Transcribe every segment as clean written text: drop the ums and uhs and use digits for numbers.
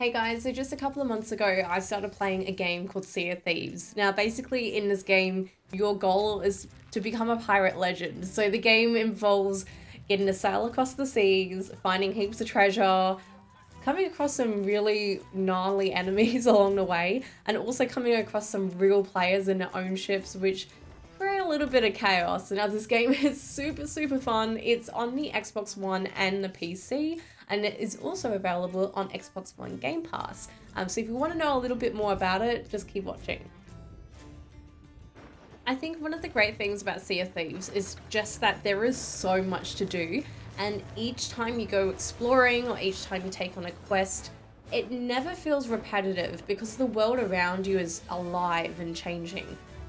Hey guys, so just a couple of months ago, I started playing a game called Sea of Thieves. Now, basically in this game, your goal is to become a pirate legend. So the game involves getting to sail across the seas, finding heaps of treasure, coming across some really gnarly enemies along the way, and also coming across some real players in their own ships, which create a little bit of chaos. Now this game is super fun. It's on the Xbox One and the PC, and it is also available on Xbox One Game Pass. So if you want to know a little bit more about it, just keep watching. I think one of the great things about Sea of Thieves is just that there is so much to do, and each time you go exploring or each time you take on a quest, it never feels repetitive because the world around you is alive and changing.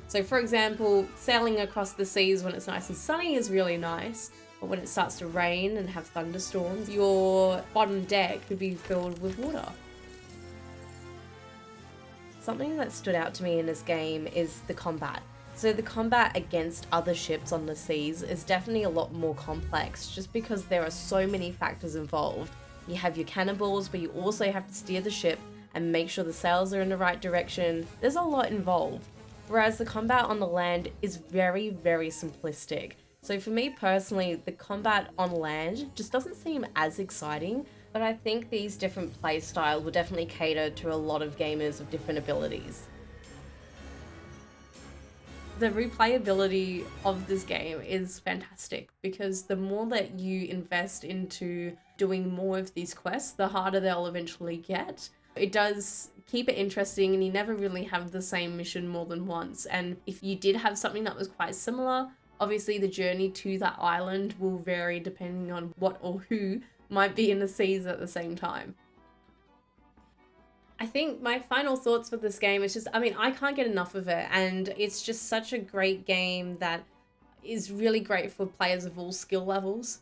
So for example, sailing across the seas when it's nice and sunny is really nice, but when it starts to rain and have thunderstorms, your bottom deck could be filled with water. Something that stood out to me in this game is the combat. So the combat against other ships on the seas is definitely a lot more complex just because there are so many factors involved. You have your cannonballs, but you also have to steer the ship and make sure the sails are in the right direction. There's a lot involved. Whereas the combat on the land is very simplistic. So for me personally, the combat on land just doesn't seem as exciting, but I think these different play styles will definitely cater to a lot of gamers of different abilities. The replayability of this game is fantastic because the more that you invest into doing more of these quests, the harder they'll eventually get. It does keep it interesting and you never really have the same mission more than once. And if you did have something that was quite similar, obviously the journey to that island will vary depending on what or who might be in the seas at the same time. I think my final thoughts for this game is just, I can't get enough of it, and it's just such a great game that is really great for players of all skill levels,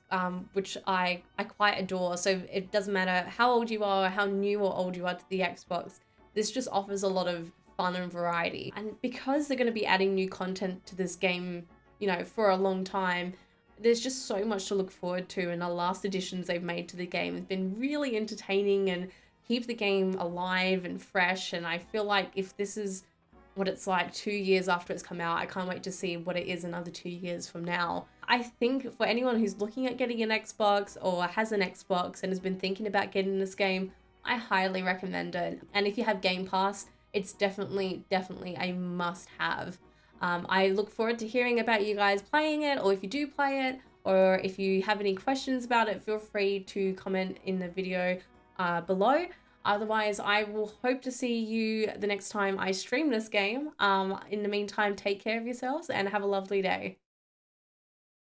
which I quite adore. So it doesn't matter how old you are, how new or old you are to the Xbox, this just offers a lot of fun and variety. And because they're going to be adding new content to this game, for a long time, there's just so much to look forward to, and the last additions they've made to the game have been really entertaining and keep the game alive and fresh. And I feel like if this is what it's like 2 years after it's come out, I can't wait to see what it is another 2 years from now. I think for anyone who's looking at getting an Xbox or has an Xbox and has been thinking about getting this game, I highly recommend it. And if you have Game Pass, it's definitely a must have. I look forward to hearing about you guys playing it, or if you do play it, or if you have any questions about it, feel free to comment in the video below. Otherwise, I will hope to see you the next time I stream this game. In the meantime, take care of yourselves and have a lovely day.